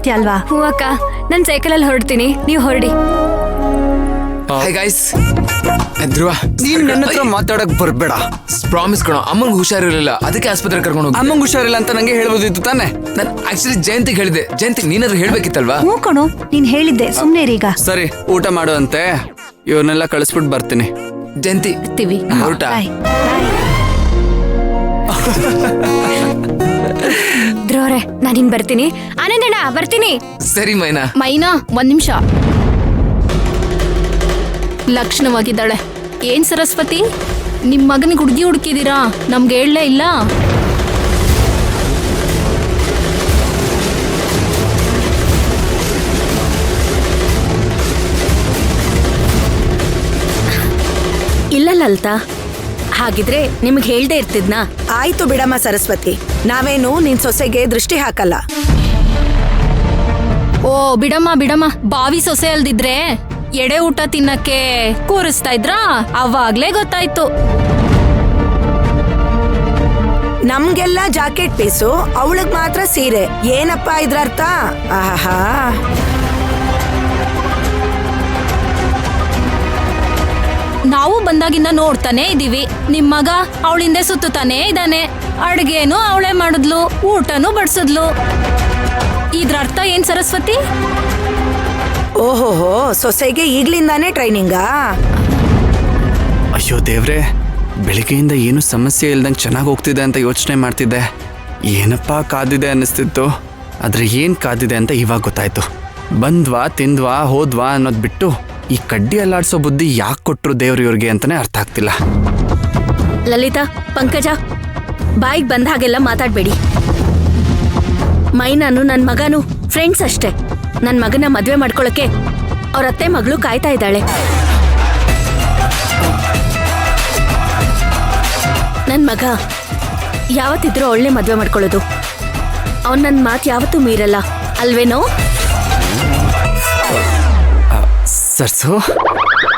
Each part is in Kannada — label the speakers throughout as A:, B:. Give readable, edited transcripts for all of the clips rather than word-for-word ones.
A: ಹೊರಡ್ತೀಯ ಅಲ್ವಾ?
B: ಹೂ ಅಕ್ಕ, ನನ್ ಸೈಕಲಲ್ಲಿ ಹೊರಡ್ತೀನಿ, ನೀವು ಹೊರಡಿ.
C: Hi guys. ಧ್ರುವ,
D: ನೀನ್ ನನ್ನ ಹತ್ರ ಮಾತಾಡಕ್ ಬರ್ಬೇಡ.
C: ಪ್ರಾಮಿಸ್ ಕಣೋ, ಅಮ್ಮಂಗೆ ಹುಷಾರಿರಲಿಲ್ಲ, ಅದಕ್ಕೆ ಆಸ್ಪತ್ರೆ ಕರ್ಕೊಂಡು ಹೋಗಿ.
D: ಅಮ್ಮಂಗ್ ಹುಷಾರಿಲ್ಲ ಅಂತ ನಂಗೆ ಹೇಳ್ಬೋದಿತ್ತು ತಾನೆ.
C: ನಾನು ಆಕ್ಚುಲಿ ಜಯಂತಿಗೆ ಹೇಳಿದೆ. ಜಯಂತಿ ನೀನಾದ್ರೂ ಹೇಳ್ಬೇಕಿತ್ತಲ್ವಾ?
A: ಹ್ಞೂ ಕಣೋ, ನೀನ್ ಹೇಳಿದ್ದೆ, ಸುಮ್ನೆ ಈಗ.
D: ಸರಿ, ಊಟ ಮಾಡುವಂತೆ. ಇವ್ರನ್ನೆಲ್ಲ ಕಳಿಸ್ಬಿಟ್ಟು ಬರ್ತೀನಿ.
C: ಜಯಂತಿ ಹೊರಟ.
B: ಧ್ರುವರೇ, ನಾನಿನ್ ಬರ್ತೀನಿ. ಆನಂದಣ್ಣ ಬರ್ತೀನಿ.
C: ಸರಿ ಮೈನಾ.
E: ಮೈನಾ, ಒಂದ್ ನಿಮಿಷ. ಲಕ್ಷಣವಾಗಿದ್ದಾಳೆ. ಏನ್ ಸರಸ್ವತಿ, ನಿಮ್ ಮಗನಿಗೆ ಹುಡುಗಿ ಹುಡುಕಿದೀರಾ? ನಮ್ಗೆ ಹೇಳಲೇ ಇಲ್ಲ.
F: ಇಲ್ಲ ಲಲಿತಾ, ಹಾಗಿದ್ರೆ ನಿಮ್ಗೆ ಹೇಳ್ದೆ ಇರ್ತಿದ್ನಾ?
G: ಆಯ್ತು ಬಿಡಮ್ಮ ಸರಸ್ವತಿ, ನಾವೇನು ನಿನ್ ಸೊಸೆಗೆ ದೃಷ್ಟಿ ಹಾಕಲ್ಲ.
E: ಓ ಬಿಡಮ್ಮ ಬಿಡಮ್ಮ, ಬಾವಿ ಸೊಸೆ ಅಲ್ದಿದ್ರೆ ಎಡೆ ಊಟ ತಿನ್ನಕ್ಕೆ ಕೂರಿಸ್ತಾ ಇದ್ರಾ? ಅವಾಗ್ಲೇ ಗೊತ್ತಾಯ್ತು.
G: ನಮ್ಗೆಲ್ಲ ಜಾಕೆಟ್ ಪೀಸು, ಅವಳಿಗೆ ಮಾತ್ರ ಸೀರೆ. ಏನಪ್ಪಾ ಇದ್ರ ಅರ್ಥ? ಆಹಾ,
E: ನಾವು ಬಂದಾಗಿಂದ ನೋಡ್ತಾನೆ ಇದೀವಿ. ನಿಮ್ ಮಗ ಅವಳಿಂದೆ ಸುತ್ತಾನೆ ಇದ್ದಾನೆ. ಅಡ್ಗೆನೂ ಅವಳೇ ಮಾಡಿದ್ಲು, ಊಟನೂ ಬಡ್ಸಿದ್ಲು. ಇದ್ರ ಅರ್ಥ ಏನ್ ಸರಸ್ವತಿ?
G: ಓಹೋಹೋ, ಸೊಸೆಗೆ ಈಗ್ಲಿಂದಾನೇ ಟ್ರೈನಿಂಗಾ?
D: ಅಯ್ಯೋ ದೇವ್ರೆ, ಬೆಳಿಗ್ಗೆಯಿಂದ ಏನು ಸಮಸ್ಯೆ ಇಲ್ದಂಗೆ ಚೆನ್ನಾಗಿ ಹೋಗ್ತಿದೆ ಅಂತ ಯೋಚನೆ ಮಾಡ್ತಿದ್ದೆ. ಏನಪ್ಪ ಕಾದಿದೆ ಅನ್ನಿಸ್ತಿತ್ತು. ಆದ್ರೆ ಏನ್ ಕಾದಿದೆ ಅಂತ ಇವಾಗ ಗೊತ್ತಾಯ್ತು. ಬಂದ್ವಾ ತಿಂದ್ವಾ ಹೋದ್ವಾ ಅನ್ನೋದು ಬಿಟ್ಟು ಈ ಕಡ್ಡಿ ಅಲ್ಲಾಡ್ಸೋ ಬುದ್ಧಿ ಯಾಕೆ ಕೊಟ್ರು ದೇವ್ರು ಇವ್ರಿಗೆ ಅಂತಾನೆ ಅರ್ಥ ಆಗ್ತಿಲ್ಲ.
F: ಲಲಿತಾ, ಪಂಕಜ, ಬಾಯಿಗೆ ಬಂದ ಹಾಗೆಲ್ಲ ಮಾತಾಡ್ಬೇಡಿ. ಮೈನಾನು ನನ್ ಮಗನು ಫ್ರೆಂಡ್ಸ್ ಅಷ್ಟೇ. ನನ್ ಮಗನ ಮದ್ವೆ ಮಾಡ್ಕೊಳಕ್ಕೆ ಅವ್ರ ಅತ್ತೆ ಮಗಳು ಕಾಯ್ತಾ ಇದ್ದಾಳೆ. ನನ್ ಮಗ ಯಾವತ್ತಿದ್ರೂ ಒಳ್ಳೆ ಮದ್ವೆ ಮಾಡ್ಕೊಳ್ಳೋದು. ಅವನ್ ನನ್ ಮಾತು ಯಾವತ್ತೂ ಮೀರಲ್ಲ, ಅಲ್ವೇನೋ?
D: ಸರ್ಸು,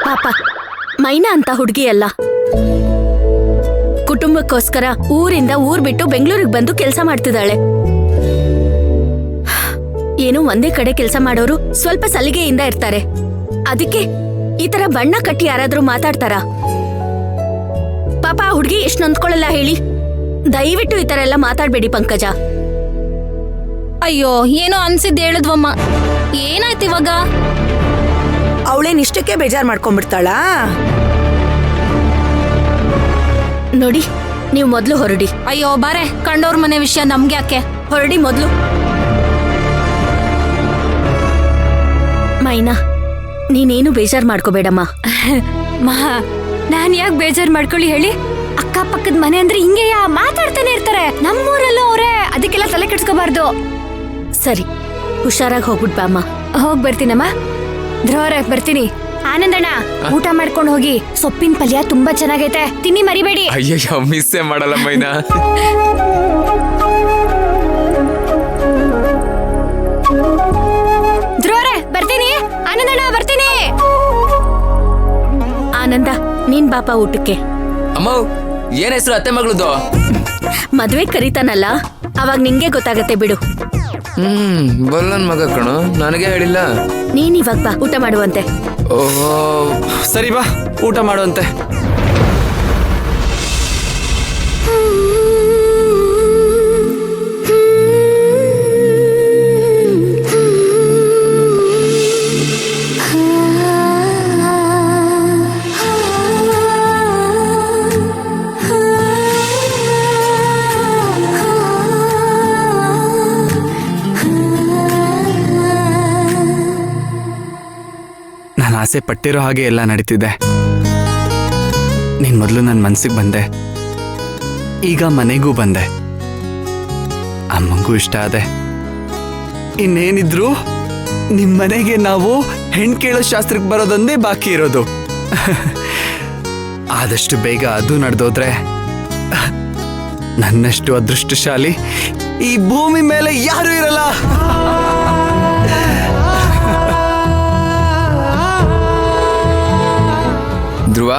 F: ಪಾಪ ಮೈನಾ ಅಂತ ಹುಡುಗಿ ಅಲ್ಲ. ಕುಟುಂಬಕ್ಕೋಸ್ಕರ ಊರಿಂದ ಊರ್ ಬಿಟ್ಟು ಬೆಂಗಳೂರಿಗೆ ಬಂದು ಕೆಲಸ ಮಾಡ್ತಿದ್ದಾಳೆ. ಏನು ಒಂದೇ ಕಡೆ ಕೆಲಸ ಮಾಡೋರು ಸ್ವಲ್ಪ ಸಲಿಗೆಯಿಂದ ಇರ್ತಾರೆ. ಅದಕ್ಕೆ ಈ ತರ ಬಣ್ಣ ಕಟ್ಟಿ ಯಾರಾದ್ರೂ ಮಾತಾಡ್ತಾರ? ಪಾಪ ಆ ಹುಡುಗಿ ಎಷ್ಟು ನೊಂದ್ಕೊಳ್ಳಲ್ಲ ಹೇಳಿ. ದಯವಿಟ್ಟು ಈ ತರ ಎಲ್ಲ ಮಾತಾಡ್ಬೇಡಿ ಪಂಕಜ.
E: ಅಯ್ಯೋ, ಏನೋ ಅನ್ಸಿದ್ ಹೇಳಿದ್ವಮ್ಮ. ಏನಾಯ್ತು ಇವಾಗ?
G: ಅವಳೇನ್ ಇಷ್ಟಕ್ಕೆ ಬೇಜಾರ್ ಮಾಡ್ಕೊಂಡ್ಬಿಡ್ತಾಳಾ?
F: ನೋಡಿ, ನೀವು ಮೊದ್ಲು ಹೊರಡಿ.
E: ಅಯ್ಯೋ ಬಾರೆ, ಕಂಡೋರ್ ಮನೆ ವಿಷಯ ನಮ್ಗೆ ಯಾಕೆ?
F: ಹೊರಡಿ ಮೊದ್ಲು. ಮೈನಾ, ನೀನೇನು ಬೇಜಾರ್ ಮಾಡ್ಕೋಬೇಡಮ್ಮ.
B: ಮಹಾ, ನಾನ್ ಯಾಕೆ ಬೇಜಾರ್ ಮಾಡ್ಕೊಳ್ಳಿ ಹೇಳಿ? ಅಕ್ಕಪಕ್ಕದ ಮನೆ ಅಂದ್ರೆ ಹಿಂಗೆಯ ಮಾತಾಡ್ತಾನೆ ಇರ್ತಾರೆ. ನಮ್ಮೂರಲ್ಲೂ ಅವ್ರೆ, ಅದಕ್ಕೆಲ್ಲ ತಲೆ ಕೆಡ್ಸ್ಕೋಬಾರ್ದು.
F: ಸರಿ, ಹುಷಾರಾಗಿ ಹೋಗ್ಬಿಟ್ ಬಾಮ್ಮ.
B: ಹೋಗ್ ಬರ್ತೀನಮ್ಮ. ಧ್ರುವರೇ, ಬರ್ತೀನಿ. ಆನಂದಣ್ಣ, ಊಟ ಮಾಡ್ಕೊಂಡು ಹೋಗಿ. ಸೊಪ್ಪಿನ ಪಲ್ಯ ತುಂಬಾ ಚೆನ್ನಾಗೈತೆ, ತಿನ್ನಿ ಮರಿಬೇಡಿ.
C: ಅಯ್ಯಯ್ಯೋ, ಮಿಸ್ಸೇ ಮಾಡಲ್ಲ ಮೈನಾ.
B: ಧ್ರುವರೇ, ಬರ್ತೀನಿ. ಆನಂದಣ್ಣ, ಬರ್ತೀನಿ.
F: ಆನಂದ, ನೀನ್ ಬಾಪ ಊಟಕ್ಕೆ.
C: ಅಮ್ಮ, ಏನ್ ಹೆಸರು ಅತ್ತೆ ಮಗಳದು?
F: ಮದ್ವೆ ಕರೀತಾನಲ್ಲ, ಅವಾಗ ನಿಂಗೆ ಗೊತ್ತಾಗತ್ತೆ ಬಿಡು.
C: ಬಲ್ಲನ್ ಮಗ ಕಣೋ, ನನಗೆ ಹೇಳಿಲ್ಲ.
F: ನೀನ್ ಇವಾಗ ಬಾ, ಊಟ ಮಾಡುವಂತೆ.
C: ಓಹೋ,
D: ಸರಿ ಬಾ, ಊಟ ಮಾಡುವಂತೆ. ಆಸೆ ಪಟ್ಟಿರೋ ಹಾಗೆ ಎಲ್ಲ ನಡೀತಿದೆ. ನೀನ್ ಮೊದಲು ನನ್ನ ಮನ್ಸಿಗೆ ಬಂದೆ, ಈಗ ಮನೆಗೂ ಬಂದೆ. ಅಮ್ಮಂಗೂ ಇಷ್ಟ ಆದೆ. ಇನ್ನೇನಿದ್ರು ನಿಮ್ಮನೆಗೆ ನಾವು ಹೆಣ್ ಕೇಳೋ ಶಾಸ್ತ್ರಕ್ಕೆ ಬರೋದೊಂದೇ ಬಾಕಿ ಇರೋದು. ಆದಷ್ಟು ಬೇಗ ಅದು ನಡೆದೋದ್ರೆ ನನ್ನಷ್ಟು ಅದೃಷ್ಟಶಾಲಿ ಈ ಭೂಮಿ ಮೇಲೆ ಯಾರೂ ಇರಲ್ಲ.
C: ಧ್ರುವ,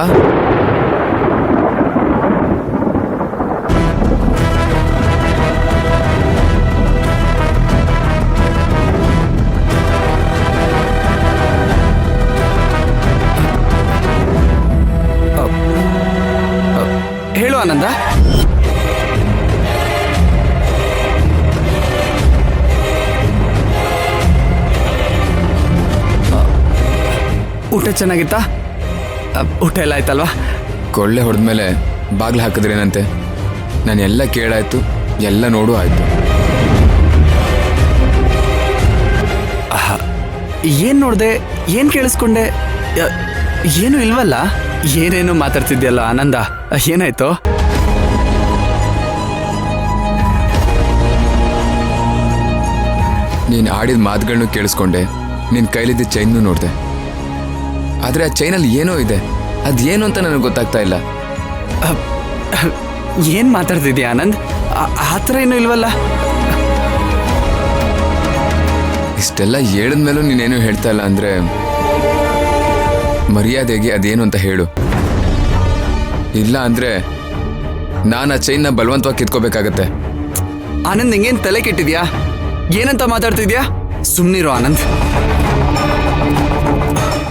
D: ಆನಂದ. ಊಟ ಚೆನ್ನಾಗಿತ್ತಾ? ಊಟ ಎಲ್ಲ ಆಯ್ತಲ್ವಾ?
C: ಕೊಳ್ಳೆ ಹೊಡೆದ್ಮೇಲೆ ಬಾಗ್ಲು ಹಾಕಿದ್ರೇನಂತೆ? ನಾನು ಎಲ್ಲ ಕೇಳಾಯ್ತು, ಎಲ್ಲ ನೋಡು ಆಯ್ತು.
D: ಏನ್ ನೋಡ್ದೆ, ಏನ್ ಕೇಳಿಸ್ಕೊಂಡೆ? ಏನು ಇಲ್ವಲ್ಲ? ಏನೇನು ಮಾತಾಡ್ತಿದ್ಯಲ್ಲ ಆನಂದ, ಏನಾಯ್ತು?
C: ನೀನು ಆಡಿದ ಮಾತುಗಳನ್ನೂ ಕೇಳಿಸ್ಕೊಂಡೆ, ನಿನ್ನ ಕೈಲಿದ್ದ ಚೈನ್ನೂ ನೋಡಿದೆ. ಆದರೆ ಆ ಚೈನಲ್ಲಿ ಏನೋ ಇದೆ, ಅದೇನು ಅಂತ ನನಗೆ ಗೊತ್ತಾಗ್ತಾ ಇಲ್ಲ.
D: ಏನ್ ಮಾತಾಡ್ತಿದ್ಯಾ ಆನಂದ್? ಆ ಥರ ಏನೂ ಇಲ್ವಲ್ಲ?
C: ಇಷ್ಟೆಲ್ಲ ಹೇಳಿದ್ಮೇಲೂ ನೀನೇನು ಹೇಳ್ತಾ ಇಲ್ಲ ಅಂದರೆ ಮರ್ಯಾದೆಗೆ ಅದೇನು ಅಂತ ಹೇಳು. ಇಲ್ಲ ಅಂದರೆ ನಾನು ಆ ಚೈನ್ನ ಬಲವಂತವಾಗಿ ಕಿತ್ಕೋಬೇಕಾಗತ್ತೆ.
D: ಆನಂದ್, ನಿಂಗೇನು ತಲೆ ಕೆಟ್ಟಿದ್ಯಾ? ಏನಂತ ಮಾತಾಡ್ತಿದ್ಯಾ? ಸುಮ್ಮನಿರೋ ಆನಂದ್.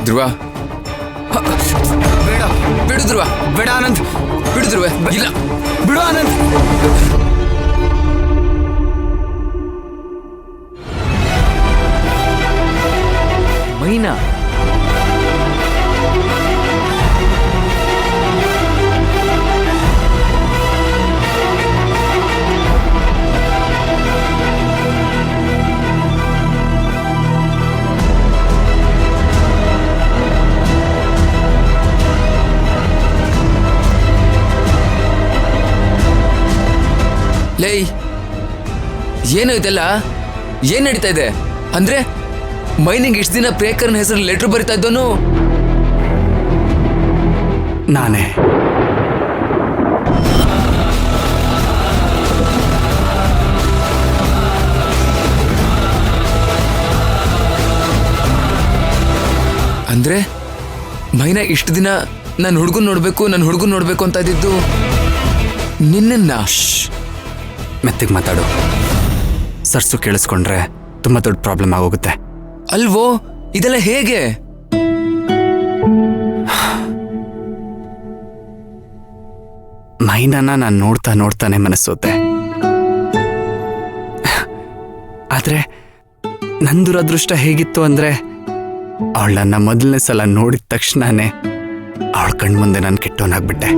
C: ಧ್ರುವ,
D: ಬೇಡ,
C: ಬಿಡು ಧ್ರುವ,
D: ಬೇಡ ಆನಂದ್,
C: ಬಿಡು ಧ್ರುವ. ಇಲ್ಲ,
D: ಬಿಡು ಆನಂದ್.
C: ಮೈನಾ, ಲೇ, ಏನು ಇದೆಲ್ಲ? ಏನ್ ನಡೀತಾ ಇದೆ? ಅಂದ್ರೆ ಮೈನಿಂಗ್ ಇಷ್ಟು ದಿನ ಪ್ರೇಕರ್ನ ಹೆಸರು ಲೆಟರ್ ಬರಿತಾ ಇದ್ದೋನು
D: ನಾನೇ.
C: ಅಂದ್ರೆ ಮೈನಾ ಇಷ್ಟು ದಿನ ನನ್ನ ಹುಡುಗನ್ ನೋಡ್ಬೇಕು ಅಂತ ಇದ್ದಿದ್ದು ನಿನ್ನ.
D: ಮೆತ್ತಿಗೆ ಮಾತಾಡು. ಸರ್ಸು ಕೇಳಿಸ್ಕೊಂಡ್ರೆ ತುಂಬಾ ದೊಡ್ಡ ಪ್ರಾಬ್ಲಮ್ ಆಗೋಗುತ್ತೆ.
C: ಅಲ್ವೋ? ಇದೆಲ್ಲ ಹೇಗೆ?
D: ಮೈನಾನ ನಾನು ನೋಡ್ತಾನೆ ಮನಸ್ಸೋತೆ. ಆದ್ರೆ ನನ್ನ ದುರದೃಷ್ಟ ಹೇಗಿತ್ತು ಅಂದ್ರೆ, ಅವಳನ್ನ ಮೊದಲನೇ ಸಲ ನೋಡಿದ ತಕ್ಷಣನೇ ಅವಳ ಕಣ್ಮುಂದೆ ನಾನು ಕೆಟ್ಟವನಾಗ್ಬಿಟ್ಟೆ.